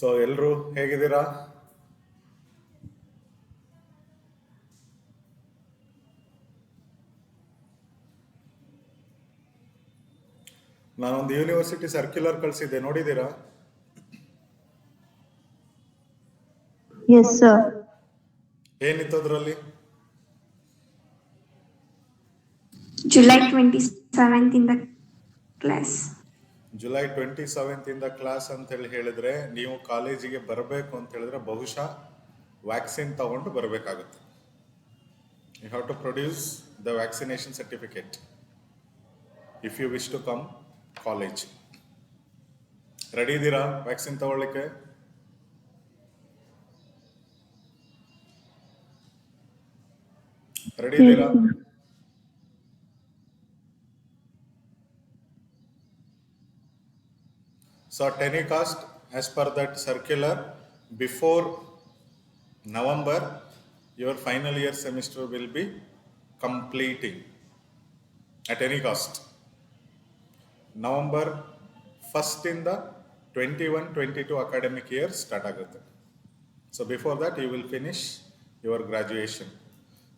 So ಎಲ್ಲರೂ ಹೇಗಿದ್ದೀರಾ? ನಾನೊಂದು ಯೂನಿವರ್ಸಿಟಿ ಸರ್ಕ್ಯುಲರ್ ಕಳಿಸಿದ್ದೆ, ನೋಡಿದ್ದೀರಾ? Yes, sir. ಏನಿತ್ತು ಅದರಲ್ಲಿ? July 27th in the class. July 27th ಇಂದ ಕ್ಲಾಸ್ ಅಂತ ಹೇಳಿದ್ರೆ ನೀವು ಕಾಲೇಜಿಗೆ ಬರಬೇಕು ಅಂತ ಹೇಳಿದ್ರೆ ಬಹುಶಃ ವ್ಯಾಕ್ಸಿನ್ ತಗೊಂಡು ಬರಬೇಕಾಗುತ್ತೆ. You have to produce the vaccination certificate if you wish to come college. Ready ಇದ್ದೀರಾ ವ್ಯಾಕ್ಸಿನ್ ತಗೊಳ್ಳಿಕ್ಕೆ? ರೆಡಿ ಇದ್ದೀರಾ? So Telecast, as per that circular, before November, your final year semester will be completing at any cost. November 1st in the 21-22 academic year start ಆಗುತ್ತೆ. So before that you will finish your graduation.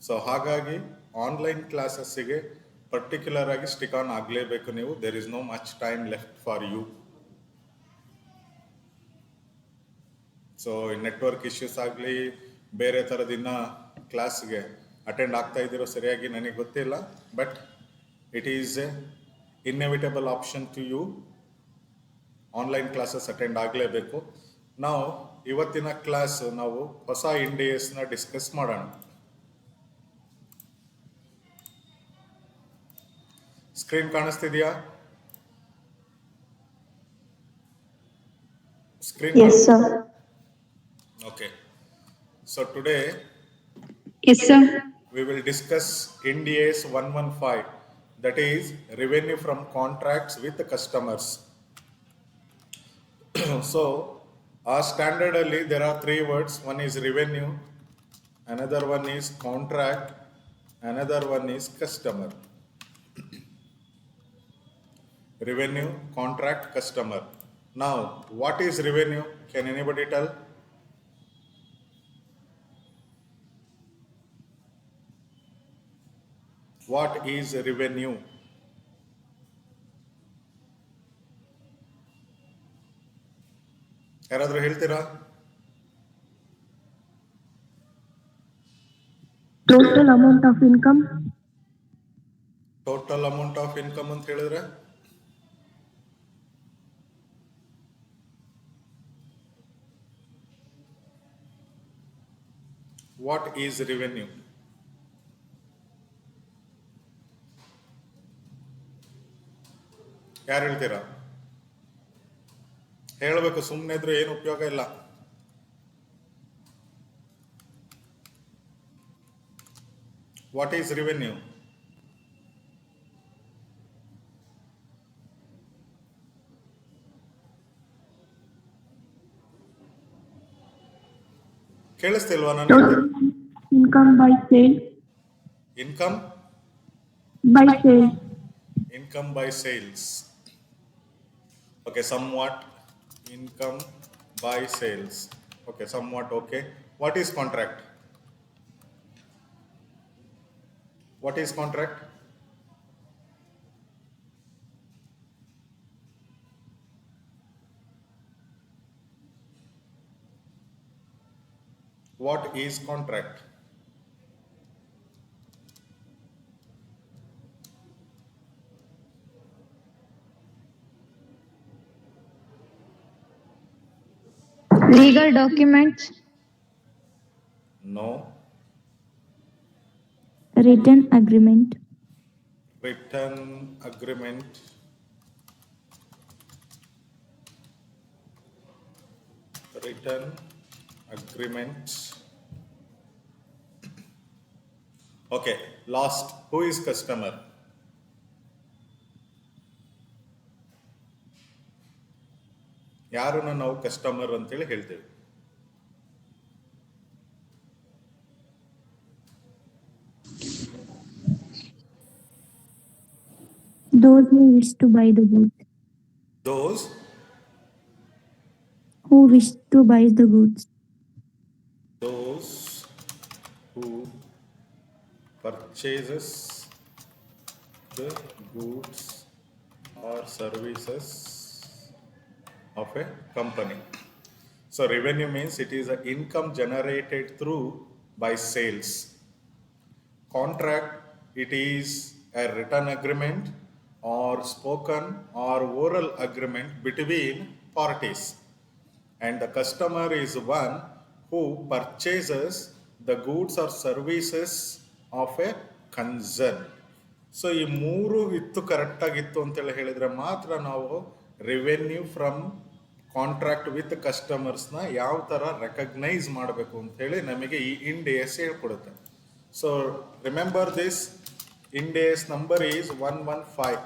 So ಹಾಗಾಗಿ online ಕ್ಲಾಸಸ್ಸಿಗೆ particular ಆಗಿ stick on ಆಗಲೇಬೇಕು ನೀವು. There is no much time left for you. So network issues ಆಗಲಿ ಬೇರೆ ಥರದಿನ್ನ ಕ್ಲಾಸ್ಗೆ attend ಆಗ್ತಾ ಇದ್ದೀರೋ ಸರಿಯಾಗಿ ನನಗೆ ಗೊತ್ತಿಲ್ಲ, but it is a inevitable option to you. Online classes attend ಆಗಲೇಬೇಕು. ನಾವು ಇವತ್ತಿನ ಕ್ಲಾಸ್ ನಾವು ಹೊಸ ಇಂಡಿಯಸ್ನ ಡಿಸ್ಕಸ್ ಮಾಡೋಣ. ಸ್ಕ್ರೀನ್ ಕಾಣಿಸ್ತಿದೆಯಾ? Screen? Yes, sir. Okay. So today Yes, sir. we will discuss Ind AS 115, that is revenue from contracts with customers. So standardly there are three words. One is revenue, another one is contract, another one is customer. Revenue, contract, customer. Now what is revenue? Can anybody tell? What is revenue? ಯಾರಾದ್ರೂ ಹೇಳ್ತೀರಾ? Total amount of income. Total amount of income ಅಂತ ಹೇಳಿದ್ರೆ what is revenue? ಯಾರು ಹೇಳ್ತೀರಾ? ಹೇಳಬೇಕು, ಸುಮ್ಮನೆ ಇದ್ರೆ ಏನು ಉಪಯೋಗ ಇಲ್ಲ. What is revenue? ಕೇಳಿಸ್ತಿಲ್ವಾ ನಾನು? Income by sale. Income By sale. income by sales. Okay, somewhat income by sales. Okay, somewhat okay. What is contract? What is contract? What is contract? Legal documents. No. Written agreement. Written agreement. Written agreement. Okay, last. Who is customer? ಯಾರನ್ನ ನಾವು customer ಅಂತೇಳಿ ಹೇಳ್ತೇವೆ? Those who wish to buy the goods. Those who wish to buy the goods. Those who purchases the goods or services of a company. So revenue means it is an income generated through by sales. Contract, it is a written agreement or spoken or oral agreement between parties. And the customer is one who purchases the goods or services of a concern. So ಈ ಮೂರು ಇತ್ತು ಕರೆಕ್ಟಾಗಿತ್ತು ಅಂತೇಳಿ ಹೇಳಿದರೆ ಮಾತ್ರ ನಾವು revenue from contract with ಕಸ್ಟಮರ್ಸ್ನ ಯಾವ ಥರ ರೆಕಗ್ನೈಸ್ ಮಾಡಬೇಕು ಅಂಥೇಳಿ ನಮಗೆ ಈ ಇಂಡ್ ಎಸ್ ಹೇಳ್ಕೊಡುತ್ತೆ. So remember this, Ind AS number is 115.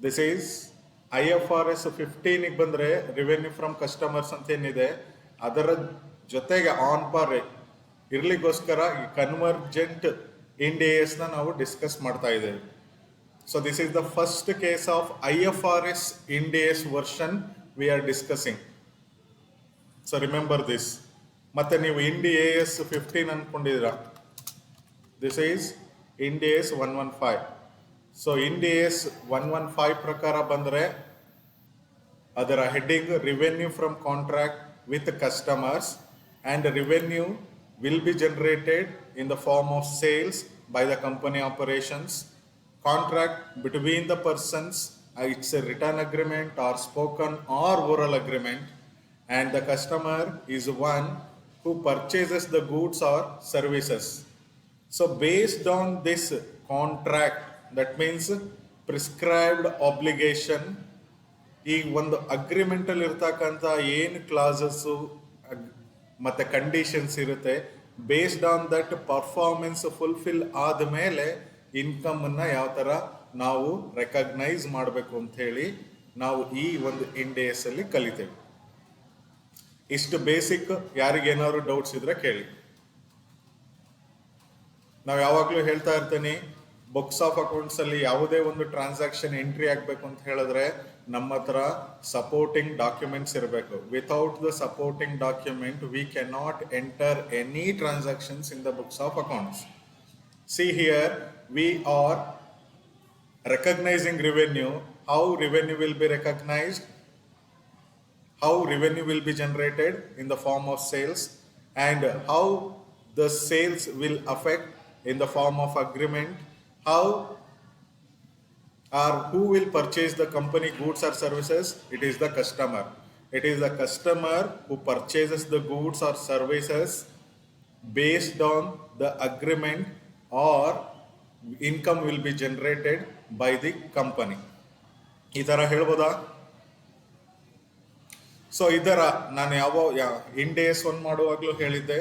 This is IFRS 15ಗೆ ಬಂದರೆ ರೆವೆನ್ಯೂ ಫ್ರಮ್ ಕಸ್ಟಮರ್ಸ್ ಅಂತ ಏನಿದೆ ಅದರ ಜೊತೆಗೆ ಆನ್ ಪಾರ್ ಇರ್ಲಿಕ್ಕೋಸ್ಕರ ಈ ಕನ್ವರ್ಜೆಂಟ್ ಇಂಡ್ ಎಸ್ನ ನಾವು ಡಿಸ್ಕಸ್ ಮಾಡ್ತಾ ಇದ್ದೇವೆ. So this is the first case of IFRS Ind AS version we are discussing. So remember this. ಮತ್ತೆ ನೀವು ಇಂಡ್ AS 15 ಅನ್ಕೊಂಡಿದ್ದೀರಾ, this is Ind AS 115. So Ind AS 115 ಪ್ರಕಾರ ಬಂದರೆ ಅದರ heading revenue from contract with customers and revenue will be generated in the form of sales by the company operations. Contract between the persons, it's a written agreement or spoken or oral agreement, and the customer is one who purchases the goods or services. So based on this contract, that means prescribed obligation, ಈ ಒಂದು ಅಗ್ರಿಮೆಂಟಲ್ಲಿ ಇರ್ತಕ್ಕಂಥ ಏನು classes ಮತ್ತು conditions ಇರುತ್ತೆ, based on that performance fulfil ಆದಮೇಲೆ ಇನ್ಕಮನ್ನು ಯಾವ ಥರ ನಾವು ರೆಕಗ್ನೈಸ್ ಮಾಡಬೇಕು ಅಂಥೇಳಿ ನಾವು ಈ ಒಂದು ಇಂಡ್ ಎಸ್ ಅಲ್ಲಿ ಕಲಿತೇವೆ. ಇಷ್ಟು ಬೇಸಿಕ್. ಯಾರಿಗೇನಾದ್ರು ಡೌಟ್ಸ್ ಇದ್ರೆ ಕೇಳಿ. ನಾವು ಯಾವಾಗಲೂ ಹೇಳ್ತಾ ಇರ್ತೀನಿ, ಬುಕ್ಸ್ ಆಫ್ ಅಕೌಂಟ್ಸ್ ಅಲ್ಲಿ ಯಾವುದೇ ಒಂದು ಟ್ರಾನ್ಸಾಕ್ಷನ್ ಎಂಟ್ರಿ ಆಗಬೇಕು ಅಂತ ಹೇಳಿದ್ರೆ ನಮ್ಮ ಹತ್ರ ಸಪೋರ್ಟಿಂಗ್ ಡಾಕ್ಯುಮೆಂಟ್ಸ್ ಇರಬೇಕು. Without the supporting document we can not enter any transactions in the books of accounts. See here we are recognizing revenue. How revenue will be recognized? How revenue will be generated in the form of sales, and how the sales will affect in the form of agreement. How or who will purchase the company goods or services? It is the customer. It is the customer who purchases the goods or services based on the agreement, or income will be generated by the company. ಈ ಥರ ಹೇಳ್ಬೋದಾ? So ಇದರ ನಾನು end AS 1 ಮಾಡುವಾಗಲೂ ಹೇಳಿದ್ದೆ,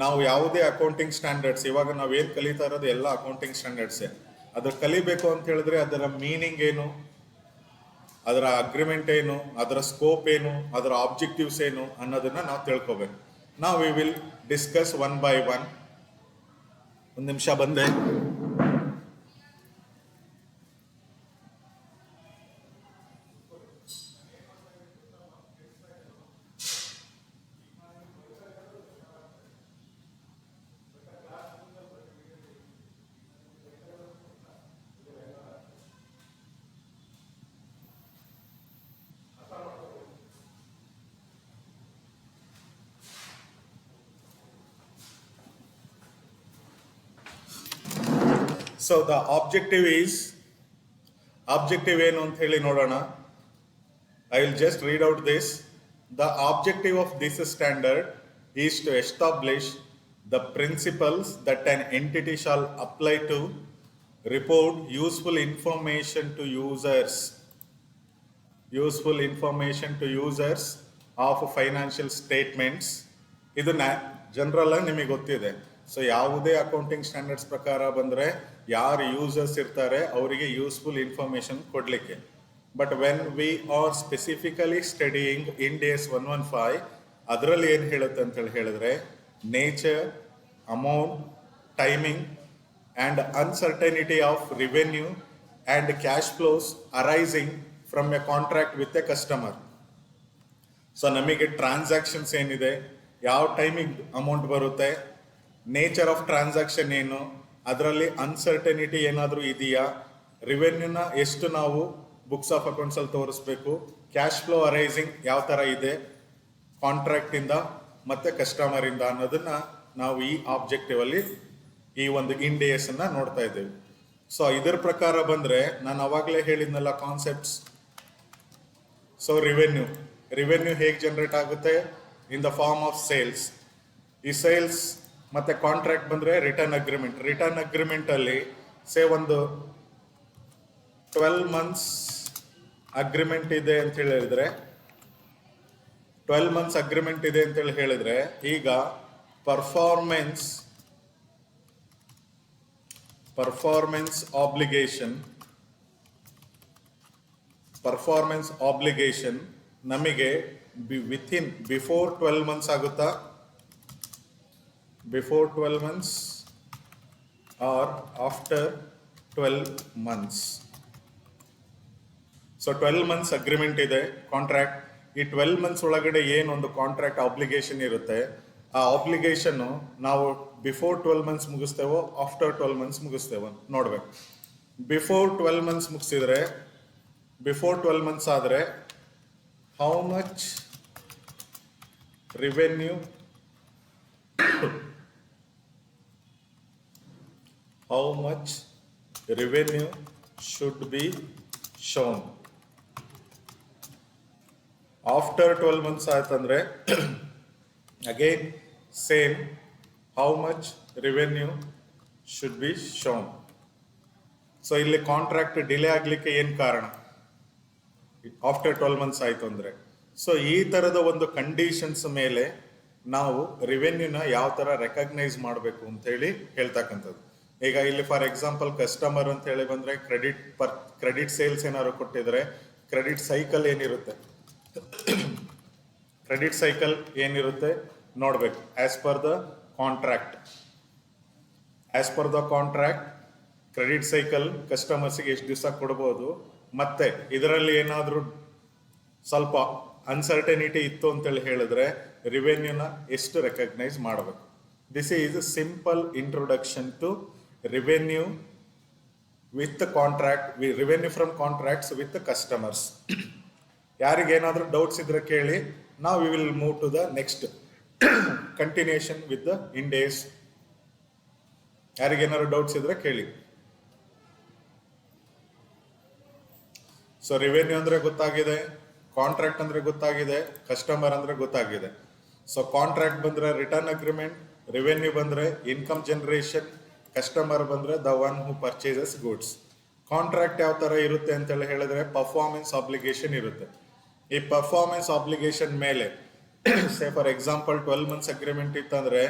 ನಾವು ಯಾವುದೇ accounting standards, ಇವಾಗ ನಾವೇನು ಕಲಿತಾ ಇರೋದು ಎಲ್ಲ ಅಕೌಂಟಿಂಗ್ ಸ್ಟ್ಯಾಂಡರ್ಡ್ಸೇ. ಅದ್ರ ಕಲಿಬೇಕು ಅಂತ ಹೇಳಿದ್ರೆ ಅದರ ಮೀನಿಂಗ್ ಏನು, ಅದರ ಅಗ್ರಿಮೆಂಟ್ ಏನು, ಅದರ ಸ್ಕೋಪ್ ಏನು, ಅದರ ಆಬ್ಜೆಕ್ಟಿವ್ಸ್ ಏನು ಅನ್ನೋದನ್ನ ನಾವು ತಿಳ್ಕೊಬೇಕು. ನಾವು we will discuss one by one. ಒಂದು ನಿಮಿಷ ಬಂದೆ. So the objective ಏನು ಅಂತ ಹೇಳಿ ನೋಡೋಣ. I will just read out this. The objective of this standard is to establish the principles that an entity shall apply to report useful information to users of financial statements. ಇದು general ಆಗಿ ನಿಮಗೆ ಗೊತ್ತಿದೆ. So ಯಾವುದೇ accounting standards ಪ್ರಕಾರ ಬಂದರೆ ಯಾರು users ಇರ್ತಾರೆ ಅವರಿಗೆ ಯೂಸ್ಫುಲ್ ಇನ್ಫಾರ್ಮೇಶನ್ ಕೊಡಲಿಕ್ಕೆ. But when we are specifically studying end AS 115, ಅದರಲ್ಲಿ ಏನು ಹೇಳುತ್ತೆ ಅಂತ ಹೇಳಿದ್ರೆ, nature, amount, timing and uncertainty of revenue and cash flows arising from A contract with A customer. So ನಮಗೆ ಟ್ರಾನ್ಸಾಕ್ಷನ್ಸ್ ಏನಿದೆ, ಯಾವ ಟೈಮಿಗೆ ಅಮೌಂಟ್ ಬರುತ್ತೆ, ನೇಚರ್ ಆಫ್ ಟ್ರಾನ್ಸಾಕ್ಷನ್ ಏನು, ಅದರಲ್ಲಿ ಅನ್ಸರ್ಟನಿಟಿ ಏನಾದರೂ ಇದೆಯಾ, ರಿವೆನ್ಯೂನ ಎಷ್ಟು ನಾವು ಬುಕ್ಸ್ ಆಫ್ ಅಕೌಂಟ್ಸಲ್ಲಿ ತೋರಿಸ್ಬೇಕು, ಕ್ಯಾಶ್ ಫ್ಲೋ ಅರೈಸಿಂಗ್ ಯಾವ ಥರ ಇದೆ ಕಾಂಟ್ರಾಕ್ಟಿಂದ ಮತ್ತು ಕಸ್ಟಮರಿಂದ ಅನ್ನೋದನ್ನ ನಾವು ಈ ಆಬ್ಜೆಕ್ಟಿವ್ ಅಲ್ಲಿ ಈ ಒಂದು ಇಂಡಿಯಸ್ ಅನ್ನ ನೋಡ್ತಾ ಇದ್ದೇವೆ. ಸೊ ಇದರ ಪ್ರಕಾರ ಬಂದ್ರೆ ನಾನು ಅವಾಗಲೇ ಹೇಳಿದ್ನಲ್ಲ ಕಾನ್ಸೆಪ್ಟ್ಸ್. ಸೊ ರಿವೆನ್ಯೂ ಹೇಗೆ ಜನರೇಟ್ ಆಗುತ್ತೆ, in the form of sales. ಈ ಸೇಲ್ಸ್ ಮತ್ತೆ ಕಾಂಟ್ರಾಕ್ಟ್ ಬಂದ್ರೆ ರಿಟರ್ನ್ ಅಗ್ರಿಮೆಂಟ್ ಅಲ್ಲಿ ಒಂದು 12 ಮಂತ್ಸ್ ಅಗ್ರಿಮೆಂಟ್ ಇದೆ ಅಂತ ಹೇಳಿದ್ರೆ 12 ಮಂತ್ಸ್ ಅಗ್ರಿಮೆಂಟ್ ಇದೆ ಅಂತೇಳಿ ಹೇಳಿದ್ರೆ ಈಗ ಪರ್ಫಾರ್ಮೆನ್ಸ್ ಆಬ್ಲಿಗೇಷನ್ ನಮಗೆ ಬಿಫೋರ್ 12 ಮಂತ್ಸ್ ಆಗುತ್ತಾ, before 12 months or after 12 months. So 12 months agreement ಇದೆ ಕಾಂಟ್ರಾಕ್ಟ್. ಈ 12 ಮಂತ್ಸ್ ಒಳಗಡೆ ಏನೊಂದು ಕಾಂಟ್ರಾಕ್ಟ್ ಆಬ್ಲಿಗೇಷನ್ ಇರುತ್ತೆ, ಆ ಆಬ್ಲಿಗೇಷನ್ ನಾವು ಬಿಫೋರ್ 12 ಮಂತ್ಸ್ ಮುಗಿಸ್ತೇವೋ ಆಫ್ಟರ್ 12 ಮಂತ್ಸ್ ಮುಗಿಸ್ತೇವೋ ನೋಡ್ಬೇಕು. ಬಿಫೋರ್ 12 ಮಂತ್ಸ್ ಮುಗಿಸಿದ್ರೆ, ಬಿಫೋರ್ 12 ಮಂತ್ಸ್ ಆದರೆ how much revenue should be shown. After 12 months ಆಯ್ತಂದ್ರೆ again same, how much revenue should be shown. So ಇಲ್ಲಿ ಕಾಂಟ್ರಾಕ್ಟ್ ಡಿಲೇ ಆಗ್ಲಿಕ್ಕೆ ಏನ್ ಕಾರಣ, ಆಫ್ಟರ್ 12 ಮಂತ್ಸ್ ಆಯ್ತು ಅಂದ್ರೆ. ಸೊ ಈ ತರದ ಒಂದು ಕಂಡೀಷನ್ಸ್ ಮೇಲೆ ನಾವು ರೆವೆನ್ಯೂನ ಯಾವ ತರ ರೆಕಗ್ನೈಸ್ ಮಾಡಬೇಕು ಅಂತ ಹೇಳಿ ಹೇಳ್ತಕ್ಕಂಥದ್ದು. ಈಗ ಇಲ್ಲಿ ಫಾರ್ ಎಕ್ಸಾಂಪಲ್ ಕಸ್ಟಮರ್ ಅಂತ ಹೇಳಿ ಬಂದ್ರೆ ಕ್ರೆಡಿಟ್ ಸೇಲ್ಸ್ ಏನಾದ್ರು ಕೊಟ್ಟಿದ್ರೆ ಕ್ರೆಡಿಟ್ ಸೈಕಲ್ ಏನಿರುತ್ತೆ ನೋಡ್ಬೇಕು. As per the contract credit cycle ಕಸ್ಟಮರ್ಸ್ಗೆ ಎಷ್ಟು ದಿವಸ ಕೊಡ್ಬೋದು, ಮತ್ತೆ ಇದರಲ್ಲಿ ಏನಾದರೂ ಸ್ವಲ್ಪ ಅನ್ಸರ್ಟನಿಟಿ ಇತ್ತು ಅಂತೇಳಿ ಹೇಳಿದ್ರೆ ರಿವೆನ್ಯೂನ ಎಷ್ಟು ರೆಕಗ್ನೈಸ್ ಮಾಡಬೇಕು. This is simple introduction to revenue with contract, revenue from contracts with customers. ಯಾರಿಗೇನಾದ್ರೂ ಡೌಟ್ಸ್ ಇದ್ರೆ ಕೇಳಿ. ನಾವು we will move to the next continuation with the Ind AS. ಯಾರಿಗೇನಾದ್ರು ಡೌಟ್ಸ್ ಇದ್ರೆ ಕೇಳಿ. ಸೊ ರೆವೆನ್ಯೂ ಅಂದ್ರೆ ಗೊತ್ತಾಗಿದೆ, ಕಾಂಟ್ರಾಕ್ಟ್ ಅಂದ್ರೆ ಗೊತ್ತಾಗಿದೆ, ಕಸ್ಟಮರ್ ಅಂದ್ರೆ ಗೊತ್ತಾಗಿದೆ. ಸೊ ಕಾಂಟ್ರಾಕ್ಟ್ ಬಂದ್ರೆ ರಿಟರ್ನ್ ಅಗ್ರಿಮೆಂಟ್, ರೆವೆನ್ಯೂ ಬಂದ್ರೆ ಇನ್ಕಮ್ ಜನರೇಷನ್, ಕಸ್ಟಮರ್ ಬಂದ್ರೆ the one who purchases goods. Contract ಯಾವ ತರ ಇರುತ್ತೆ ಅಂತ ಹೇಳಿದ್ರೆ ಪರ್ಫಾರ್ಮೆನ್ಸ್ ಆಬ್ಲಿಗೇಷನ್ ಇರುತ್ತೆ. ಈ ಪರ್ಫಾರ್ಮೆನ್ಸ್ ಆಬ್ಲಿಗೇಷನ್ ಮೇಲೆ say for example 12 months agreement ಇತ್ತಂದ್ರೆ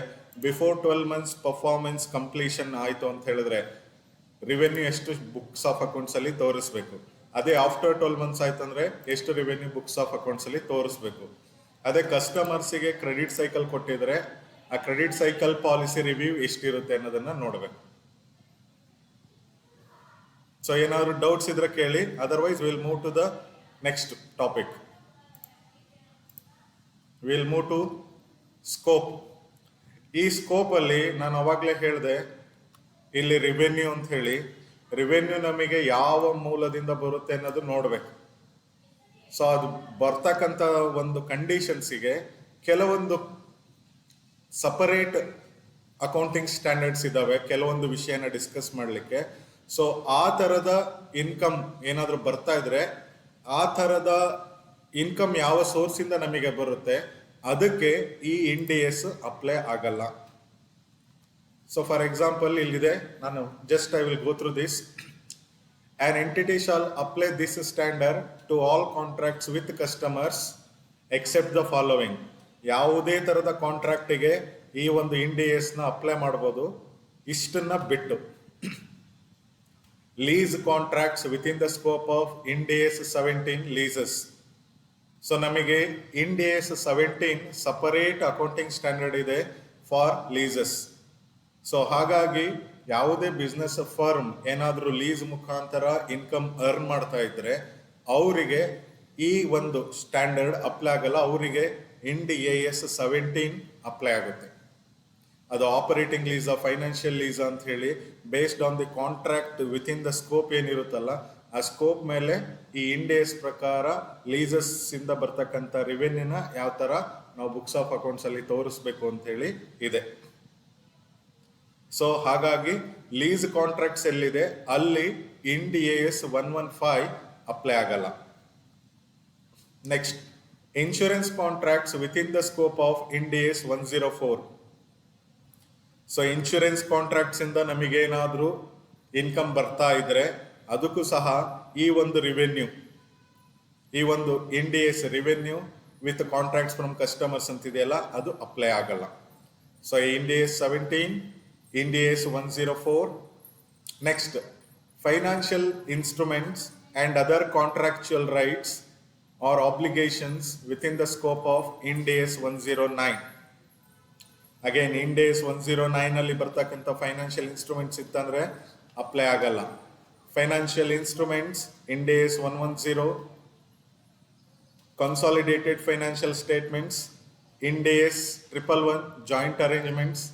ಬಿಫೋರ್ 12 ಮಂತ್ಸ್ ಪರ್ಫಾರ್ಮೆನ್ಸ್ ಕಂಪ್ಲೀಷನ್ ಆಯ್ತು ಅಂತ ಹೇಳಿದ್ರೆ ರೆವೆನ್ಯೂ ಎಷ್ಟು ಬುಕ್ಸ್ ಆಫ್ ಅಕೌಂಟ್ಸ್ ಅಲ್ಲಿ ತೋರಿಸ್ಬೇಕು. ಅದೇ ಆಫ್ಟರ್ 12 ಮಂತ್ಸ್ ಆಯ್ತಂದ್ರೆ ಎಷ್ಟು ರೆವೆನ್ಯೂ ಬುಕ್ಸ್ ಆಫ್ ಅಕೌಂಟ್ಸ್ ಅಲ್ಲಿ ತೋರಿಸ್ಬೇಕು. ಅದೇ ಕಸ್ಟಮರ್ಸಿಗೆ ಕ್ರೆಡಿಟ್ ಸೈಕಲ್ ಕೊಟ್ಟಿದ್ರೆ ಆ ಕ್ರೆಡಿಟ್ ಸೈಕಲ್ ಪಾಲಿಸಿ ರಿವ್ಯೂ ಎಷ್ಟಿರುತ್ತೆ ಅನ್ನೋದನ್ನ ನೋಡ್ಬೇಕು. ಸೊ ಏನಾದ್ರು ಡೌಟ್ಸ್ ಇದ್ರೆ ಕೇಳಿ, otherwise will move to the next topic. Will move to scope. ಈ ಸ್ಕೋಪ್ ಅಲ್ಲಿ ನಾನು ಅವಾಗಲೇ ಹೇಳಿದೆ, ಇಲ್ಲಿ ರೆವೆನ್ಯೂ ಅಂತ ಹೇಳಿ, ರೆವೆನ್ಯೂ ನಮಗೆ ಯಾವ ಮೂಲದಿಂದ ಬರುತ್ತೆ ಅನ್ನೋದು ನೋಡ್ಬೇಕು. ಸೊ ಅದು ಬರ್ತಕ್ಕಂಥ ಒಂದು ಕಂಡೀಷನ್ಸಿಗೆ ಕೆಲವೊಂದು ಸಪರೇಟ್ ಅಕೌಂಟಿಂಗ್ ಸ್ಟ್ಯಾಂಡರ್ಡ್ಸ್ ಇದಾವೆ, ಕೆಲವೊಂದು ವಿಷಯನ ಡಿಸ್ಕಸ್ ಮಾಡಲಿಕ್ಕೆ. ಸೊ ಆ ಥರದ ಇನ್ಕಮ್ ಏನಾದರೂ ಬರ್ತಾ ಇದ್ರೆ ಆ ಥರದ ಇನ್ಕಮ್ ಯಾವ ಸೋರ್ಸಿಂದ ನಮಗೆ ಬರುತ್ತೆ ಅದಕ್ಕೆ ಈ ಇಂಡಿಯಸ್ ಅಪ್ಲೈ ಆಗಲ್ಲ. ಸೊ ಫಾರ್ ಎಕ್ಸಾಂಪಲ್ ಇಲ್ಲಿದೆ, ನಾನು just I will go through this. An entity shall apply this standard to all contracts with customers except the following. ಯಾವುದೇ ಥರದ ಕಾಂಟ್ರಾಕ್ಟಿಗೆ ಈ ಒಂದು ಇಂಡಿಯಸ್ನ ಅಪ್ಲೈ ಮಾಡ್ಬೋದು, ಇಷ್ಟನ್ನ ಬಿಟ್ಟು. Lease contracts with in the scope of Ind AS 17 leases. So ನಮಗೆ Ind AS 17 separate accounting standard ಇದೆ for leases. So ಹಾಗಾಗಿ ಯಾವುದೇ ಬಿಸ್ನೆಸ್ ಫರ್ಮ್ ಏನಾದರೂ ಲೀಸ್ ಮುಖಾಂತರ ಇನ್ಕಮ್ ಅರ್ನ್ ಮಾಡ್ತಾ ಇದ್ರೆ ಅವರಿಗೆ ಈ ಒಂದು ಸ್ಟ್ಯಾಂಡರ್ಡ್ ಅಪ್ಲೈ ಆಗಲ್ಲ, ಅವರಿಗೆ ಇಂಡ್ AS 17 ಅಪ್ಲೈ ಆಗುತ್ತೆ. ಅದು ಆಪರೇಟಿಂಗ್ ಲೀಸಾ ಫೈನಾನ್ಷಿಯಲ್ ಲೀಸಾ ಅಂತ ಹೇಳಿ based on the contract with in the scope ಏನಿರುತ್ತಲ್ಲ ಆ ಸ್ಕೋಪ್ ಮೇಲೆ ಈ ಇಂಡ್ AS ಪ್ರಕಾರ ಲೀಸಸ್ ಇಂದ ಬರ್ತಕ್ಕಂಥ ರೆವೆನ್ಯೂನ ಯಾವ ತರ ನಾವು ಬುಕ್ಸ್ ಆಫ್ ಅಕೌಂಟ್ಸ್ ಅಲ್ಲಿ ತೋರಿಸ್ಬೇಕು ಅಂತ ಹೇಳಿ ಇದೆ. ಸೊ ಹಾಗಾಗಿ ಲೀಸ್ ಕಾಂಟ್ರಾಕ್ಟ್ಸ್ ಎಲ್ಲಿದೆ ಅಲ್ಲಿ ಇಂಡ್ AS 115 ಅಪ್ಲೈ ಆಗಲ್ಲ. Next, insurance contracts with in the scope of end AS 104. So insurance contracts ಇಂದ ನಮಗೇನಾದ್ರೂ ಇನ್ಕಮ್ ಬರ್ತಾ ಇದ್ರೆ ಅದಕ್ಕೂ ಸಹ ಈ ಒಂದು ರಿವೆನ್ಯೂ, ಈ ಒಂದು Ind AS revenue with contracts from customers ಅಂತಿದೆಯಲ್ಲ ಅದು ಅಪ್ಲೈ ಆಗಲ್ಲ. So Ind AS 17, Ind AS 104. Next, financial instruments and other contractual rights or obligations within the scope of Ind AS 109. Again Ind AS 109 ಅಲ್ಲಿ ಬರ್ತಕ್ಕಂಥ financial instruments ಇತ್ತಂದ್ರೆ apply ಆಗಲ್ಲ. Financial instruments Ind AS 110, consolidated financial statements Ind AS 111 joint arrangements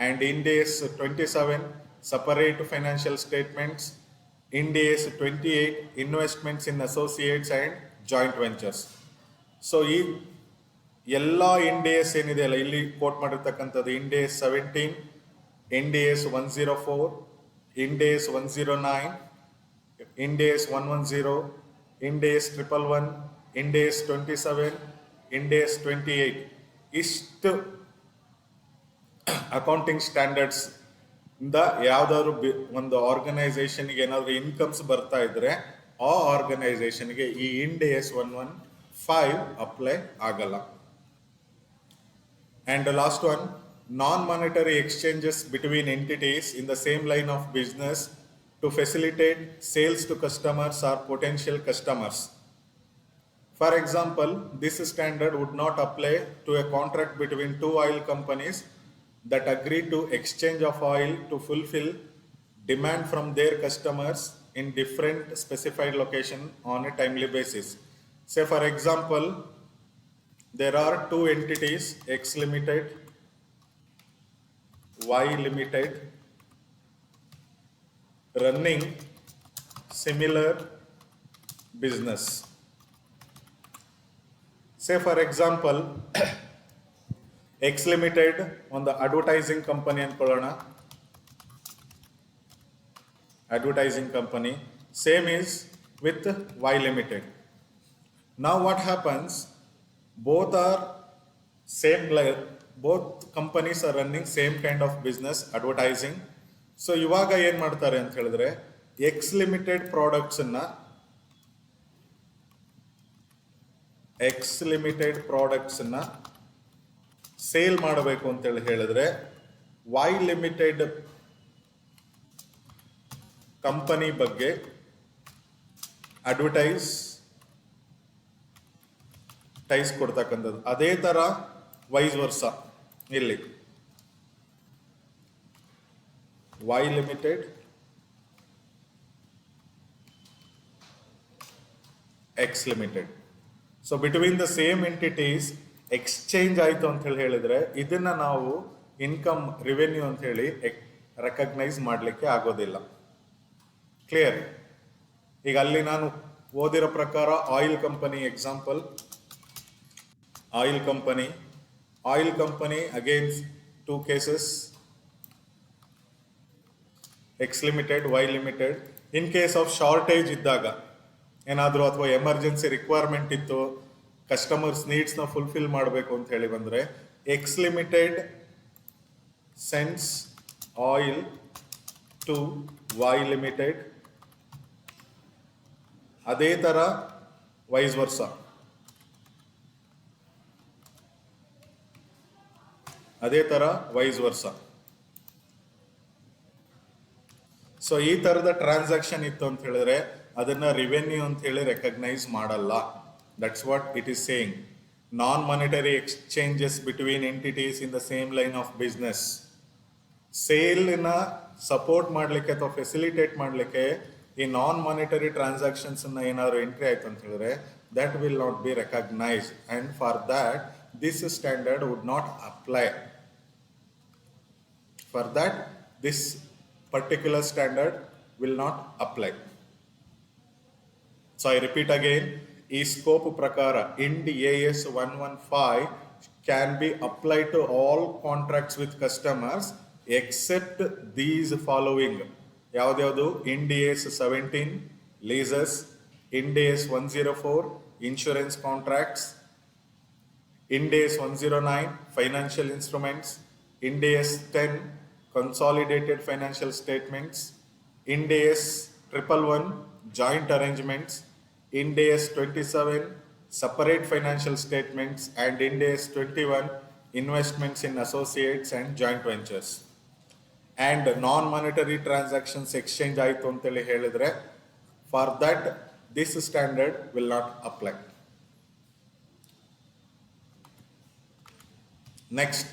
and Ind AS 27 separate financial statements, Ind AS 28 investments in associates and joint ventures. So ಈ ಎಲ್ಲ end AS ಏನಿದೆ ಅಲ್ಲ ಇಲ್ಲಿ coat ಮಾಡಿರ್ತಕ್ಕಂಥದ್ದು end AS 17, Ind AS 104, end AS 109, end AS 110, end AS 111, end AS 27, end AS 28 ಇಷ್ಟು accounting standards ಇಂದ ಯಾವ್ದಾದ್ರು ಒಂದು ಆರ್ಗನೈಸೇಷನ್ಗೆ ಏನಾದ್ರು ಇನ್ಕಮ್ಸ್ ಬರ್ತಾ ಇದ್ರೆ ಆ ಆರ್ಗನೈಸೇಷನ್ಗೆ ಈ ಇಂಡ್ AS 115 ಅಪ್ಲೈ ಆಗಲ್ಲ. And the last one, non-monetary exchanges between entities in the same line of business to facilitate sales to customers or potential customers. For example, this standard would not apply to a contract between two oil companies that agree to exchange of oil to fulfill demand from their customers in different specified location on a timely basis. Say for example, there are two entities, X Limited, Y Limited, running similar business. Say for example, X Limited ಒಂದು advertising company ಅನ್ಕೊಳ್ಳೋಣ, advertising company, same is with Y Limited. Now what happens, both are same, both companies are running same kind of business, advertising. So ಇವಾಗ ಏನ್ ಮಾಡ್ತಾರೆ ಅಂತ ಹೇಳಿದ್ರೆ X limited products ಅನ್ನ sale ಮಾಡಬೇಕು ಅಂತೇಳಿ ಹೇಳಿದ್ರೆ ವೈ ಲಿಮಿಟೆಡ್ ಕಂಪನಿ ಬಗ್ಗೆ ಅಡ್ವರ್ಟೈಸ್ ಕೊಡ್ತಕ್ಕಂಥದ್ದು. ಅದೇ ತರ ವೈಸ್ ವರ್ಸ ಇಲ್ಲಿ Y limited X limited. So between the same entities exchange ಆಯ್ತು ಅಂತ ಹೇಳಿ ಹೇಳಿದ್ರೆ ಇದನ್ನ ನಾವು ಇನ್ಕಮ್ ರೆವೆನ್ಯೂ ಅಂತ ಹೇಳಿ ರೆಕಗ್ನೈಸ್ ಮಾಡಲಿಕ್ಕೆ ಆಗೋದಿಲ್ಲ. ಕ್ಲಿಯರ್? ಈಗ ಅಲ್ಲಿ ನಾನು ಓದಿರೋ ಪ್ರಕಾರ oil company example, oil company against two cases, X limited, Y limited. In case of shortage ಇದ್ದಾಗ ಏನಾದರೂ ಅಥವಾ ಎಮರ್ಜೆನ್ಸಿ ರಿಕ್ವೈರ್ಮೆಂಟ್ ಇತ್ತು, ಕಸ್ಟಮರ್ಸ್ ನೀಡ್ಸ್ನ ಫುಲ್ಫಿಲ್ ಮಾಡಬೇಕು ಅಂತ ಹೇಳಿ ಬಂದರೆ X limited sends oil to Y limited. ಅದೇ ಥರ ವೈಸ್ ವರ್ಸ, ಸೊ ಈ ತರದ ಟ್ರಾನ್ಸಾಕ್ಷನ್ ಇತ್ತು ಅಂತ ಹೇಳಿದ್ರೆ ಅದನ್ನ ರೆವೆನ್ಯೂ ಅಂತ ಹೇಳಿ ರೆಕಗ್ನೈಸ್ ಮಾಡಲ್ಲ. That's what it is saying. Non monetary exchanges between entities in the same line of business. ಸೇಲ್ನ ಸಪೋರ್ಟ್ ಮಾಡಲಿಕ್ಕೆ ಅಥವಾ ಫೆಸಿಲಿಟೇಟ್ ಮಾಡಲಿಕ್ಕೆ ಈ ನಾನ್ ಮಾನಿಟರಿ ಟ್ರಾನ್ಸಾಕ್ಷನ್ಸ್ ಏನಾದ್ರು ಎಂಟ್ರಿ ಆಯ್ತು ಅಂತ ಹೇಳಿದ್ರೆ that will not be recognized, and for that this standard would not apply. For that this particular standard will not apply. So I repeat again, ಈ scope ಪ್ರಕಾರ end AS 115 can be applied to all contracts with customers except these following. ಯಾವ್ದ್ಯಾವುದು? Ind AS 17 leases, Ind AS 104 insurance contracts, Ind AS 109 financial instruments, Ind AS 10 consolidated financial statements, Ind AS 111 joint arrangements, Ind AS 27 separate financial statements, and Ind AS 21 investments in associates and joint ventures. And non-monetary transactions exchange ಆಯಿತು ಅಂತೇಳಿ ಹೇಳಿದ್ರೆ, for that this standard will not apply. Next,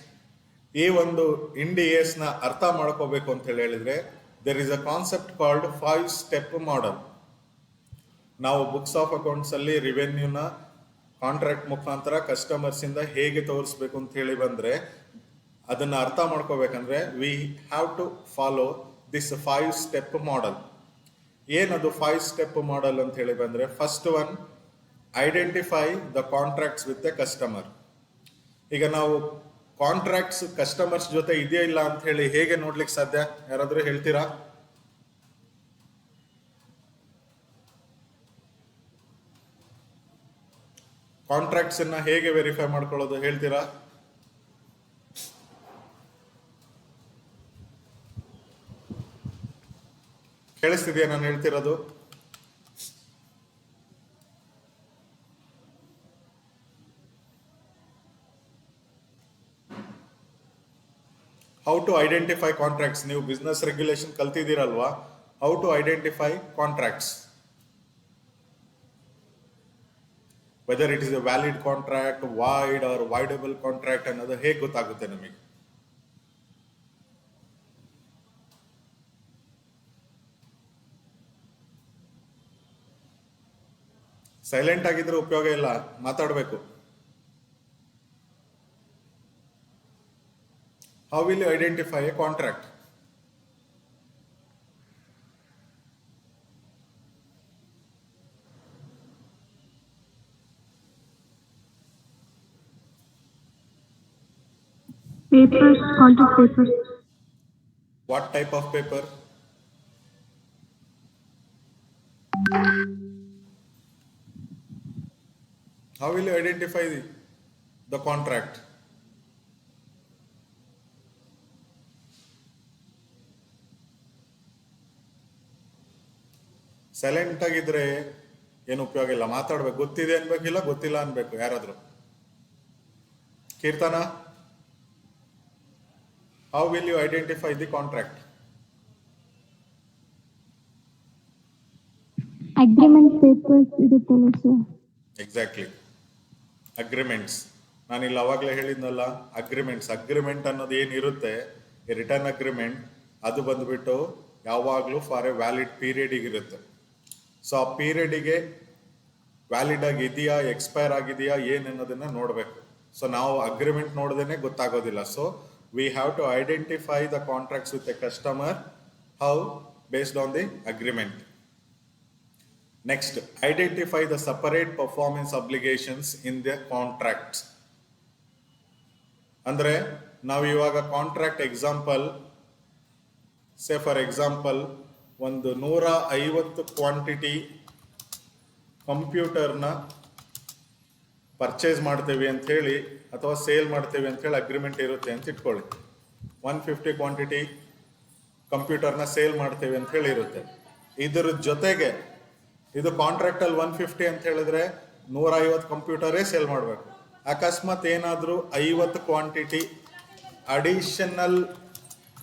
ಈ ಒಂದು Ind AS ನ ಅರ್ಥ ಮಾಡ್ಕೋಬೇಕು ಅಂತ ಹೇಳಿದ್ರೆ, there is a concept called 5-step model. ನಾವು ಬುಕ್ಸ್ ಆಫ್ ಅಕೌಂಟ್ಸ್ ಅಲ್ಲಿ ರೆವೆನ್ಯೂನ ಕಾಂಟ್ರಾಕ್ಟ್ ಮುಖಾಂತರ ಕಸ್ಟಮರ್ಸ್ ಇಂದ ಹೇಗೆ ತೋರಿಸ್ಬೇಕು ಅಂತ ಹೇಳಿ ಬಂದ್ರೆ, ಅದನ್ನ ಅರ್ಥ ಮಾಡ್ಕೋಬೇಕಂದ್ರೆ we have to follow this 5-step model. ಏನದು 5-step ಮಾಡೆಲ್ ಅಂತ ಹೇಳಿ ಬಂದ್ರೆ, first one, identify the contracts with the customer. ಈಗ ನಾವು ಕಾಂಟ್ರಾಕ್ಟ್ಸ್ ಕಸ್ಟಮರ್ಸ್ ಜೊತೆ ಇದೆಯಾ ಇಲ್ಲ ಅಂತ ಹೇಳಿ ಹೇಗೆ ನೋಡ್ಲಿಕ್ಕೆ ಸಾಧ್ಯ? ಯಾರಾದ್ರೂ ಹೇಳ್ತೀರಾ? ಕಾಂಟ್ರಾಕ್ಟ್ಸ್ ಅನ್ನ ಹೇಗೆ ವೆರಿಫೈ ಮಾಡ್ಕೊಳ್ಳೋದು ಹೇಳ್ತೀರಾ? ಕೇಳಿಸ್ತಿದ್ಯಾ ನಾನು ಹೇಳ್ತಿರೋದು? How to identify contracts. ನೀವು ಬಿಸ್ನೆಸ್ ರೆಗ್ಯುಲೇಷನ್ ಕಲ್ತಿದ್ದೀರಲ್ವಾ? How to identify contracts, whether it is a valid contract, void or voidable contract ಅನ್ನೋದು ಹೇಗೆ ಗೊತ್ತಾಗುತ್ತೆ ನಮಗೆ? ಸೈಲೆಂಟ್ ಆಗಿದ್ರೆ ಉಪಯೋಗ ಇಲ್ಲ, ಮಾತಾಡಬೇಕು. How will you identify a contract? Papers, contract papers. What type of paper? How will you identify the contract? Silent ಆಗಿದ್ರೆ ಏನು ಉಪಯೋಗ ಇಲ್ಲ, ಮಾತಾಡ್ಬೇಕು. ಗೊತ್ತಿದೆ ಅನ್ಬೇಕಿಲ್ಲ, ಗೊತ್ತಿಲ್ಲ ಅನ್ಬೇಕು. ಯಾರಾದ್ರೂ? ಕೀರ್ತನ, how will you identify the contract? Agreement papers ಇರುತ್ತಲ್ಲ ಸರ್. Exactly, agreements. ನಾನಿಲ್ಲಿ ಅವಾಗಲೇ ಹೇಳಿದ್ನಲ್ಲ, ಅಗ್ರಿಮೆಂಟ್ ಅನ್ನೋದು ಏನಿರುತ್ತೆ, ಈ ರಿಟರ್ನ್ ಅಗ್ರಿಮೆಂಟ್, ಅದು ಬಂದ್ಬಿಟ್ಟು ಯಾವಾಗಲೂ ಫಾರ್ ಎ ವ್ಯಾಲಿಡ್ ಪೀರಿಯಡಿಗಿರುತ್ತೆ. ಸೊ ಆ ಪೀರಿಯಡಿಗೆ ವ್ಯಾಲಿಡ್ ಆಗಿದೆಯಾ, ಎಕ್ಸ್ಪೈರ್ ಆಗಿದೆಯಾ ಏನನ್ನೋದನ್ನ ನೋಡಬೇಕು. ಸೊ ನಾವು ಅಗ್ರಿಮೆಂಟ್ ನೋಡ್ದೇನೆ ಗೊತ್ತಾಗೋದಿಲ್ಲ. So we have to identify the contracts with the customer. How? Based on the agreement. Next, identify the separate performance obligations in the contracts. ಅಂದ್ರೆ ನಾವು ಇವಾಗ contract example, say for example ಒಂದು 150 quantity ಕಂಪ್ಯೂಟರ್ನ purchase ಮಾಡ್ತೇವೆ ಅಂತ ಹೇಳಿ ಅಥವಾ sale ಮಾಡ್ತೇವೆ ಅಂತ ಹೇಳಿ ಅಗ್ರಿಮೆಂಟ್ ಇರುತ್ತೆ ಅಂತ ಇಟ್ಕೊಳ್ಳಿ. 150 ಕ್ವಾಂಟಿಟಿ ಕಂಪ್ಯೂಟರ್ನ ಸೇಲ್ ಮಾಡ್ತೇವೆ ಅಂತ ಹೇಳಿ ಇರುತ್ತೆ. ಇದ್ರ ಜೊತೆಗೆ ಇದು ಕಾಂಟ್ರಾಕ್ಟ್ ಅಲ್ಲಿ 150 ಅಂತ ಹೇಳಿದ್ರೆ 150 ಕಂಪ್ಯೂಟರೇ ಸೇಲ್ ಮಾಡಬೇಕು. ಅಕಸ್ಮಾತ್ ಏನಾದರೂ 50 ಕ್ವಾಂಟಿಟಿ ಅಡಿಷನಲ್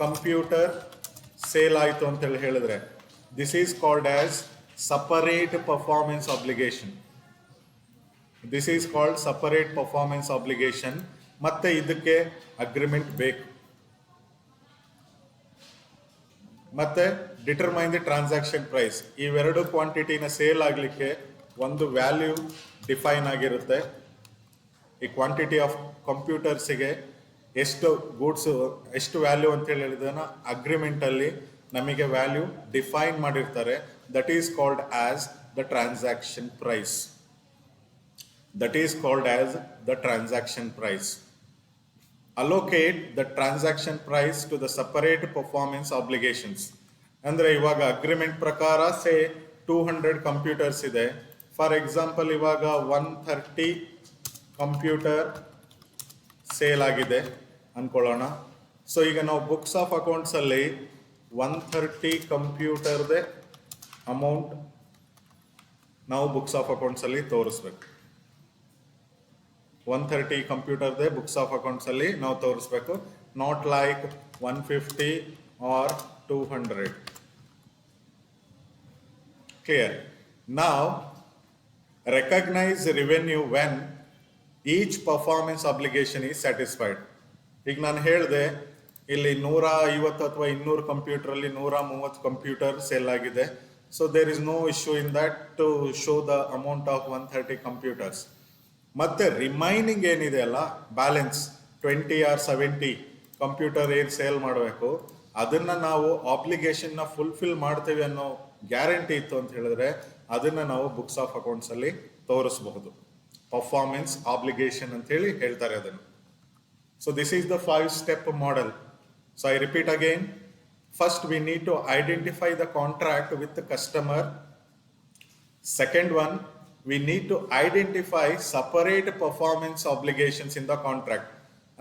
ಕಂಪ್ಯೂಟರ್ ಸೇಲ್ ಆಯಿತು ಅಂತೇಳಿ ಹೇಳಿದ್ರೆ, this is called as separate performance obligation. This is called separate performance obligation. ಮತ್ತೆ ಇದಕ್ಕೆ ಅಗ್ರಿಮೆಂಟ್ ಬೇಕು. ಮತ್ತೆ ಡಿಟರ್ಮೈನ್ ದಿ ಟ್ರಾನ್ಸಾಕ್ಷನ್ ಪ್ರೈಸ್. ಇವೆರಡು ಕ್ವಾಂಟಿಟಿನ ಸೇಲ್ ಆಗಲಿಕ್ಕೆ ಒಂದು ವ್ಯಾಲ್ಯೂ ಡಿಫೈನ್ ಆಗಿರುತ್ತೆ. ಈ ಕ್ವಾಂಟಿಟಿ ಆಫ್ ಕಂಪ್ಯೂಟರ್ಸಿಗೆ ಎಷ್ಟು ಗೂಡ್ಸು ಎಷ್ಟು ವ್ಯಾಲ್ಯೂ ಅಂತ ಹೇಳಿದನ್ನ ಅಗ್ರಿಮೆಂಟಲ್ಲಿ ನಮಗೆ ವ್ಯಾಲ್ಯೂ ಡಿಫೈನ್ ಮಾಡಿರ್ತಾರೆ. That is called as the transaction price. That is called as the transaction price. Allocate the transaction price to the separate performance obligations. ಅಂದ್ರೆ ಇವಾಗ ಅಗ್ರಿಮೆಂಟ್ ಪ್ರಕಾರ ಸೇ 200 ಕಂಪ್ಯೂಟರ್ಸ್ ಇದೆ. ಫಾರ್ ಎಕ್ಸಾಂಪಲ್ ಇವಾಗ 130 ಕಂಪ್ಯೂಟರ್ ಸೇಲ್ ಆಗಿದೆ ಅನ್ಕೊಳ್ಳೋಣ. So ಈಗ ನಾವು books of accounts ಅಲ್ಲಿ 130 ಕಂಪ್ಯೂಟರ್ದೆ amount ನಾವು ಬುಕ್ಸ್ ಆಫ್ ಅಕೌಂಟ್ಸ್ ಅಲ್ಲಿ ತೋರಿಸ್ಬೇಕು. 130 ಕಂಪ್ಯೂಟರ್ದೆ ಬುಕ್ಸ್ ಆಫ್ ಅಕೌಂಟ್ಸ್ ಅಲ್ಲಿ ನಾವು ತೋರಿಸ್ಬೇಕು. Not like 150 or 200. ಕ್ಲಿಯರ್? ನಾವ್ recognise revenue when each performance obligation is satisfied. ಈಗ ನಾನು ಹೇಳಿದೆ ಇಲ್ಲಿ 150 ಅಥವಾ 200 ಕಂಪ್ಯೂಟರ್ ಅಲ್ಲಿ 130 ಕಂಪ್ಯೂಟರ್ ಸೇಲ್ ಆಗಿದೆ. So there is no issue in that to show the amount of 130 computers. ಮತ್ತೆ ರಿಮೈನಿಂಗ್ ಏನಿದೆ ಅಲ್ಲ ಬ್ಯಾಲೆನ್ಸ್ 20 ಆರ್ 70 ಕಂಪ್ಯೂಟರ್ ಏನು ಸೇಲ್ ಮಾಡಬೇಕು ಅದನ್ನ ನಾವು ಆಬ್ಲಿಗೇಷನ್ ನ ಫುಲ್ಫಿಲ್ ಮಾಡ್ತೇವೆ ಅನ್ನೋ ಗ್ಯಾರಂಟಿ ಇತ್ತು ಅಂತ ಹೇಳಿದ್ರೆ ಅದನ್ನ ನಾವು ಬುಕ್ಸ್ ಆಫ್ ಅಕೌಂಟ್ಸ್ ಅಲ್ಲಿ ತೋರಿಸಬಹುದು. ಪರ್ಫಾರ್ಮೆನ್ಸ್ ಆಬ್ಲಿಗೇಷನ್ ಅಂತ ಹೇಳಿ ಹೇಳ್ತಾರೆ ಅದನ್ನು. So this is the 5-step model. So I repeat again. First we need to identify the contract with customer. Second one, we need to identify separate performance obligations in the contract.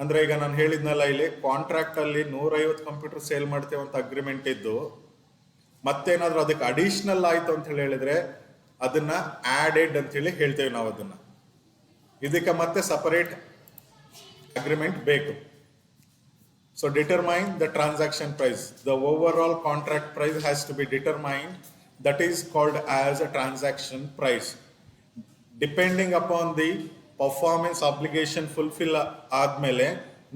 ಅಂದ್ರೆ ಈಗ ನಾನು ಹೇಳಿದ್ನಲ್ಲ ಇಲ್ಲಿ contract ಅಲ್ಲಿ 150 computer sale ಮಾಡ್ತೇವೆ ಅಂತ agreement ಇದ್ದು ಮತ್ತೇನಾದ್ರೂ ಅದಕ್ಕೆ ಅಡಿಷನಲ್ ಆಯ್ತು ಅಂತ ಹೇಳಿದ್ರೆ ಅದನ್ನ ಆಡೆಡ್ ಅಂತ ಹೇಳಿ ಹೇಳ್ತೇವೆ ನಾವು. ಅದನ್ನ ಇದಕ್ಕೆ ಮತ್ತೆ ಸಪರೇಟ್ ಅಗ್ರಿಮೆಂಟ್ ಬೇಕು. So determine the transaction price. The overall contract price has to be determined. That is called as a transaction price. Depending upon the performance obligation fulfill ಆದ್ಮೇಲೆ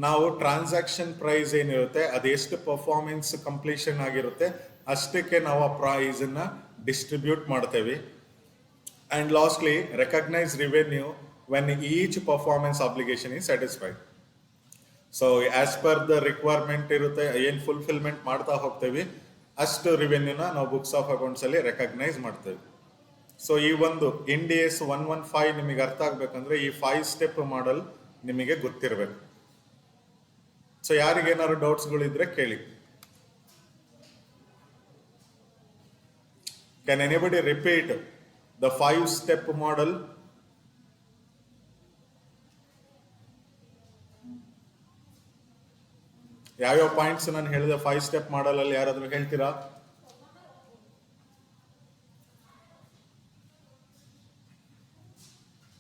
ನಾವು ಟ್ರಾನ್ಸಾಕ್ಷನ್ ಪ್ರೈಸ್ ಏನಿರುತ್ತೆ ಅದು ಎಷ್ಟು performance completion ಆಗಿರುತ್ತೆ ಅಷ್ಟಕ್ಕೆ ನಾವು ಆ price ಅನ್ನ ಡಿಸ್ಟ್ರಿಬ್ಯೂಟ್ ಮಾಡ್ತೇವೆ. And lastly recognise revenue when each performance obligation is satisfied. So as per the requirement ಇರುತ್ತೆ ಏನ್ ಫುಲ್ಫಿಲ್ಮೆಂಟ್ ಮಾಡ್ತಾ ಹೋಗ್ತೇವೆ ಅಷ್ಟು ರೆವೆನ್ಯೂನ ನಾವು ಬುಕ್ಸ್ ಆಫ್ ಅಕೌಂಟ್ಸ್ ಅಲ್ಲಿ ರೆಕಗ್ನೈಸ್ ಮಾಡ್ತೇವೆ. ಸೊ ಈ ಒಂದು ಇಂಡಿಯಸ್ 115 ನಿಮಗೆ ಅರ್ಥ ಆಗ್ಬೇಕಂದ್ರೆ ಈ 5-step ಮಾಡಲ್ ನಿಮಗೆ ಗೊತ್ತಿರಬೇಕು. ಸೊ ಯಾರಿಗೇನಾದ್ರು ಡೌಟ್ಸ್ಗಳಿದ್ರೆ ಕೇಳಿ. Can anybody repeat the 5-step ಮಾಡಲ್? ಯಾವ್ಯಾವ ಪಾಯಿಂಟ್ಸ್ ನಾನು ಹೇಳಿದೆ 5-step ಮಾಡಲ್ ಅಲ್ಲಿ ಯಾರಾದ್ರೂ ಹೇಳ್ತೀರಾ?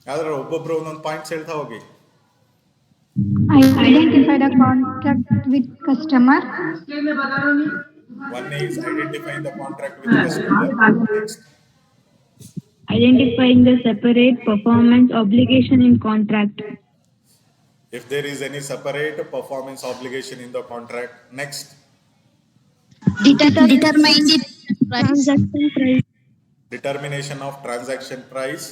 ಯಾವ್ದಾದ್ರು ಒಬ್ಬೊಬ್ರು ಒಂದೊಂದು ಪಾಯಿಂಟ್ಸ್ ಹೇಳ್ತಾ ಹೋಗಿ. Identify the contract with customer. One is identifying the contract with customer. Next, Identifying the separate performance obligation in contract. if there is any separate performance obligation in the contract. Next, Determine the Transaction price. determination of transaction price.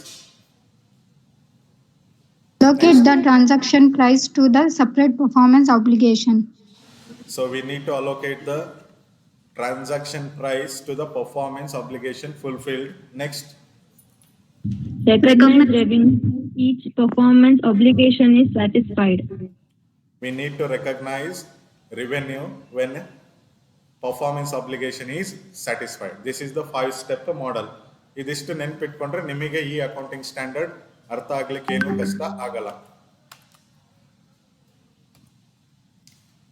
Allocate the transaction price to the separate performance obligation. So we need to allocate the transaction price to the performance obligation fulfilled. Next, Recognize revenue. Each performance obligation is satisfied. we need to recognize revenue when performance obligation is satisfied. This is the 5-step model. ಇದಿಷ್ಟು ನೆನ್ಪಿಟ್ಕೊಂಡ್ರೆ ನಿಮಗೆ ಈ accounting standard ಅರ್ಥ ಆಗ್ಲಿಕ್ಕೆ ಏನು ಕಷ್ಟ ಆಗಲ್ಲ.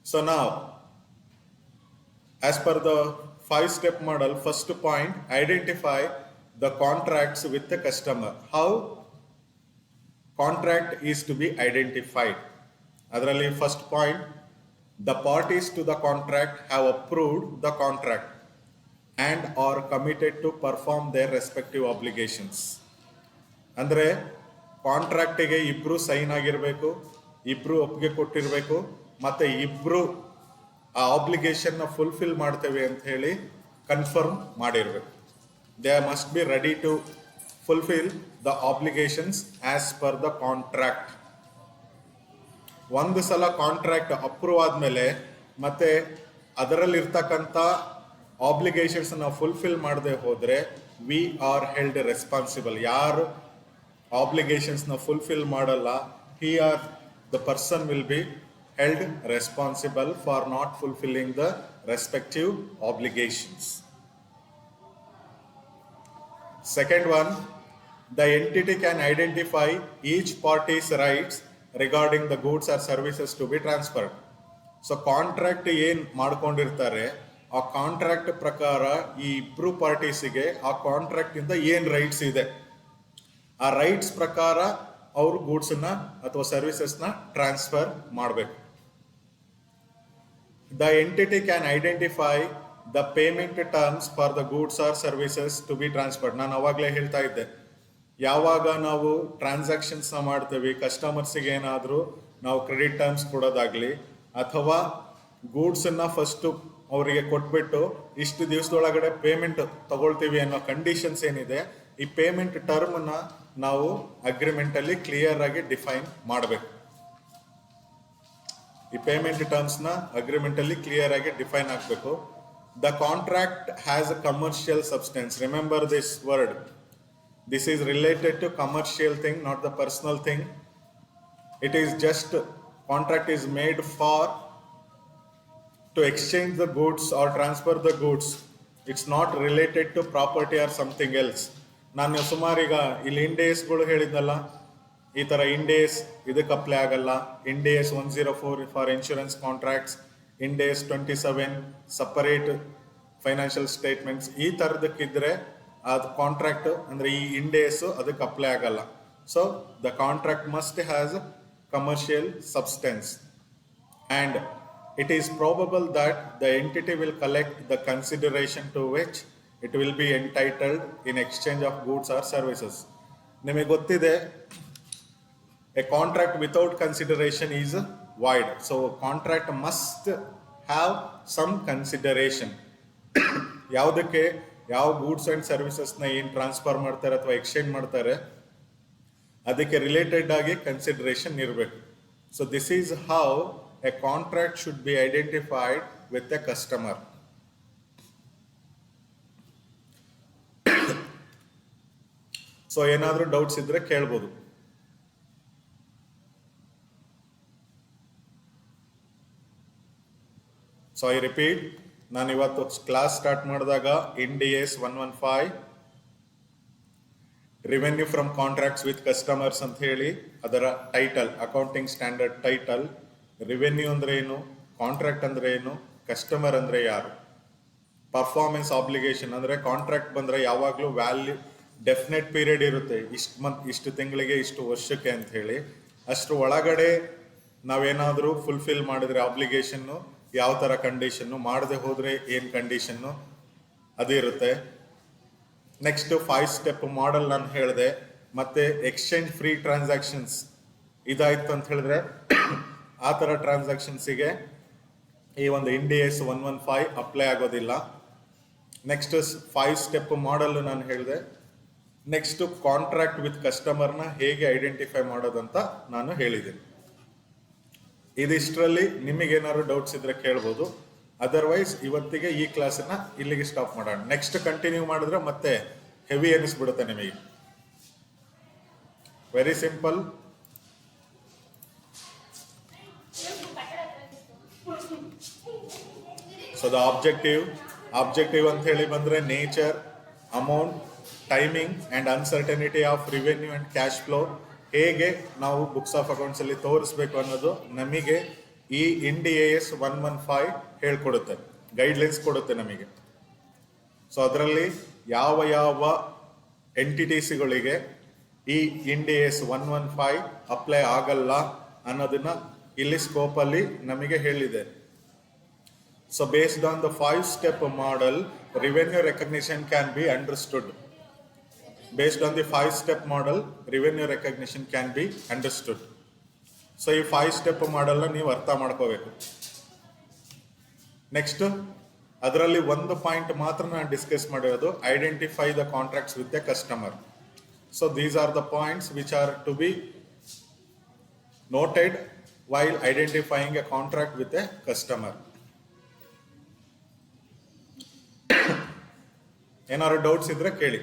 So now, as per the 5-step model, first point, identify the contracts with the customer. How contract is to be identified? ಅದರಲ್ಲಿ first point, the parties to the contract have approved the contract and are committed to perform their respective obligations. ಅಂದ್ರೆ ಕಾಂಟ್ರಾಕ್ಟಿಗೆ ಇಬ್ರು sign ಆಗಿರಬೇಕು, ಇಬ್ರು ಒಪ್ಪಿಗೆ ಕೊಟ್ಟಿರಬೇಕು, ಮತ್ತೆ ಇಬ್ರು ಆ obligation ನ ಫುಲ್ಫಿಲ್ ಮಾಡ್ತೇವೆ ಅಂತ ಹೇಳಿ ಕನ್ಫರ್ಮ್ ಮಾಡಿರ್ಬೇಕು. They must be ready to fulfill the obligations as per the contract. ಒಂದು ಸಲ ಕಾಂಟ್ರಾಕ್ಟ್ ಅಪ್ರೂವ್ ಆದಮೇಲೆ ಮತ್ತೆ ಅದರಲ್ಲಿರ್ತಕ್ಕಂಥ ಆಬ್ಲಿಗೇಷನ್ಸ್ ನಾವು ಫುಲ್ಫಿಲ್ ಮಾಡದೆ ಹೋದರೆ ವಿ ಆರ್ ಹೆಲ್ಡ್ ರೆಸ್ಪಾನ್ಸಿಬಲ್. ಯಾರು ಆಬ್ಲಿಗೇಷನ್ಸ್ನ ಫುಲ್ಫಿಲ್ ಮಾಡಲ್ಲ, he are the person will be held responsible for not fulfilling the respective obligations. Second one, the entity can identify each party's rights regarding the goods or services to be transferred. So contract ಏನು ಮಾಡ್ಕೊಂಡಿರ್ತಾರೆ ಆ contract ಪ್ರಕಾರ ಈ ಇಬ್ರು ಪಾರ್ಟೀಸಿಗೆ ಆ contract ಇಂದ ಏನು rights ಇದೆ, ಆ ರೈಟ್ಸ್ ಪ್ರಕಾರ ಅವರು ಗೂಡ್ಸನ್ನ ಅಥವಾ ಸರ್ವಿಸಸ್ನ ಟ್ರಾನ್ಸ್ಫರ್ ಮಾಡಬೇಕು. The entity can identify the payment terms for the goods or services to be transferred. ನಾನು ಅವಾಗಲೇ ಹೇಳ್ತಾ ಇದ್ದೆ, ಯಾವಾಗ ನಾವು ಟ್ರಾನ್ಸಾಕ್ಷನ್ಸ್ನ ಮಾಡ್ತೀವಿ, ಕಸ್ಟಮರ್ಸಿಗೆ ಏನಾದರೂ ನಾವು ಕ್ರೆಡಿಟ್ ಟರ್ಮ್ಸ್ ಕೊಡೋದಾಗಲಿ ಅಥವಾ ಗೂಡ್ಸನ್ನು ಫಸ್ಟು ಅವರಿಗೆ ಕೊಟ್ಬಿಟ್ಟು ಇಷ್ಟು ದಿವಸದೊಳಗಡೆ ಪೇಮೆಂಟ್ ತಗೊಳ್ತೀವಿ ಅನ್ನೋ ಕಂಡೀಷನ್ಸ್ ಏನಿದೆ, ಈ ಪೇಮೆಂಟ್ ಟರ್ಮ್ನ ನಾವು ಅಗ್ರಿಮೆಂಟಲ್ಲಿ ಕ್ಲಿಯರ್ ಆಗಿ ಡಿಫೈನ್ ಮಾಡಬೇಕು. ಈ ಪೇಮೆಂಟ್ ಟರ್ಮ್ಸ್ನ ಅಗ್ರಿಮೆಂಟಲ್ಲಿ ಕ್ಲಿಯರ್ ಆಗಿ ಡಿಫೈನ್ ಆಗಬೇಕು. The contract has a commercial substance. Remember this word. This is related to commercial thing, not the personal thing. It is just contract is made for to exchange the goods or transfer the goods. It's not related to property or something else. ನಾನು ಸುಮಾರೀಗ ಇಲ್ಲಿ ಇಂಡೇಸ್ಗಳು ಹೇಳಿದ್ನಲ್ಲ, ಈ ಥರ Indies ಇದಕ್ಕೆ apply ಆಗಲ್ಲ. Indies 104 for insurance contracts, Indies 27 separate financial statements, ಈ ಥರದಕ್ಕಿದ್ರೆ ಅದು ಕಾಂಟ್ರಾಕ್ಟ್ ಅಂದರೆ ಈ ಇಂಡೇಸು ಅದಕ್ಕೆ ಅಪ್ಲೈ ಆಗಲ್ಲ. So the contract must has commercial substance and it is probable that the entity will collect the consideration to which it will be entitled in exchange of goods or services. ನಿಮಗೆ ಗೊತ್ತಿದೆ, a contract without consideration is void. So contract must have some consideration. ಯಾವುದಕ್ಕೆ, ಯಾವ goods and ಸರ್ವಿಸಸ್ನ ಏನು transfer ಮಾಡ್ತಾರೆ ಅಥವಾ exchange ಮಾಡ್ತಾರೆ ಅದಕ್ಕೆ related ಆಗಿ ಕನ್ಸಿಡರೇಷನ್ ಇರಬೇಕು. So this is how A contract should be identified with A customer. So ಏನಾದರೂ ಡೌಟ್ಸ್ ಇದ್ರೆ ಕೇಳ್ಬೋದು. ಸೊ ಐ ರಿಪೀಟ್, ನಾನು ಇವತ್ತು ಕ್ಲಾಸ್ ಸ್ಟಾರ್ಟ್ ಮಾಡಿದಾಗ IND-AS 115 revenue from contracts with customers ಅಂತ ಹೇಳಿ ಅದರ title, accounting standard title. Revenue ಅಂದರೆ ಏನು, ಕಾಂಟ್ರಾಕ್ಟ್ ಅಂದರೆ ಏನು, ಕಸ್ಟಮರ್ ಅಂದರೆ ಯಾರು, ಪರ್ಫಾರ್ಮೆನ್ಸ್ ಆಬ್ಲಿಗೇಷನ್ ಅಂದರೆ ಕಾಂಟ್ರಾಕ್ಟ್ ಬಂದರೆ ಯಾವಾಗಲೂ ವ್ಯಾಲ್ಯೂ ಡೆಫಿನೆಟ್ ಪೀರಿಯಡ್ ಇರುತ್ತೆ, ಇಷ್ಟು ತಿಂಗಳಿಗೆ ಇಷ್ಟು ವರ್ಷಕ್ಕೆ ಅಂತ ಹೇಳಿ. ಅಷ್ಟು ಒಳಗಡೆ ನಾವೇನಾದರೂ ಫುಲ್ಫಿಲ್ ಮಾಡಿದ್ರೆ ಆಬ್ಲಿಗೇಷನ್ನು ಯಾವ ಥರ ಕಂಡೀಷನ್ನು, ಮಾಡದೆ ಹೋದರೆ ಏನು ಕಂಡೀಷನ್ನು ಅದು ಇರುತ್ತೆ. ನೆಕ್ಸ್ಟ್ 5 ಸ್ಟೆಪ್ ಮಾಡೆಲ್ ನಾನು ಹೇಳಿದೆ. ಮತ್ತು ಎಕ್ಸ್ಚೇಂಜ್ ಫ್ರೀ ಟ್ರಾನ್ಸಾಕ್ಷನ್ಸ್ ಇದಾಯ್ತು ಅಂತ ಹೇಳಿದ್ರೆ ಆ ಥರ ಟ್ರಾನ್ಸಾಕ್ಷನ್ಸಿಗೆ ಈ ಒಂದು IND-AS 115 ಅಪ್ಲೈ ಆಗೋದಿಲ್ಲ. ನೆಕ್ಸ್ಟ್ 5 ಸ್ಟೆಪ್ ಮಾಡೆಲ್ ನಾನು ಹೇಳಿದೆ. ನೆಕ್ಸ್ಟು ಕಾಂಟ್ರಾಕ್ಟ್ ವಿತ್ ಕಸ್ಟಮರ್ನ ಹೇಗೆ ಐಡೆಂಟಿಫೈ ಮಾಡೋದಂತ ನಾನು ಹೇಳಿದ್ದೀನಿ. ಇದಿಷ್ಟರಲ್ಲಿ ನಿಮಗೇನಾದ್ರು ಡೌಟ್ಸ್ ಇದ್ರೆ ಕೇಳ್ಬೋದು. ಅದರ್ವೈಸ್ ಇವತ್ತಿಗೆ ಈ ಕ್ಲಾಸನ್ನ ಇಲ್ಲಿಗೆ ಸ್ಟಾಪ್ ಮಾಡೋಣ. ನೆಕ್ಸ್ಟ್ ಕಂಟಿನ್ಯೂ ಮಾಡಿದ್ರೆ ಮತ್ತೆ ಹೆವಿ ಅನಿಸ್ಬಿಡುತ್ತೆ ನಿಮಗೆ. Very simple. So the objective ಅಂತ ಹೇಳಿ ಬಂದ್ರೆ nature, amount, timing and uncertainty of revenue and cash flow ಹೇಗೆ ನಾವು ಬುಕ್ಸ್ ಆಫ್ ಅಕೌಂಟ್ಸಲ್ಲಿ ತೋರಿಸ್ಬೇಕು ಅನ್ನೋದು ನಮಗೆ ಈ IND-AS 115 ಹೇಳ್ಕೊಡುತ್ತೆ, ಗೈಡ್ಲೈನ್ಸ್ ಕೊಡುತ್ತೆ ನಮಗೆ. ಸೊ ಅದರಲ್ಲಿ ಯಾವ ಎಂಟಿಟೀಸ್ಗಳಿಗೆ ಈ IND-AS 115 ಅಪ್ಲೈ ಆಗಲ್ಲ ಅನ್ನೋದನ್ನ ಇಲ್ಲಿ ಸ್ಕೋಪಲ್ಲಿ ನಮಗೆ ಹೇಳಿದೆ. So based on the 5 step model, revenue recognition can be understood. Based on the 5 step model, revenue recognition can be understood. So ಈ 5 step model ನೀವು ಅರ್ಥ ಮಾಡ್ಕೋಬೇಕು. ನೆಕ್ಸ್ಟ್ ಅದರಲ್ಲಿ ಒಂದು ಪಾಯಿಂಟ್ ಮಾತ್ರ ನಾನು ಡಿಸ್ಕಸ್ ಮಾಡಿರೋದು, identify the contracts with A customer. So these are the points which are to be noted while identifying a contract with a customer. ಏನಾದ್ರು ಡೌಟ್ಸ್ ಇದ್ರೆ ಕೇಳಿ.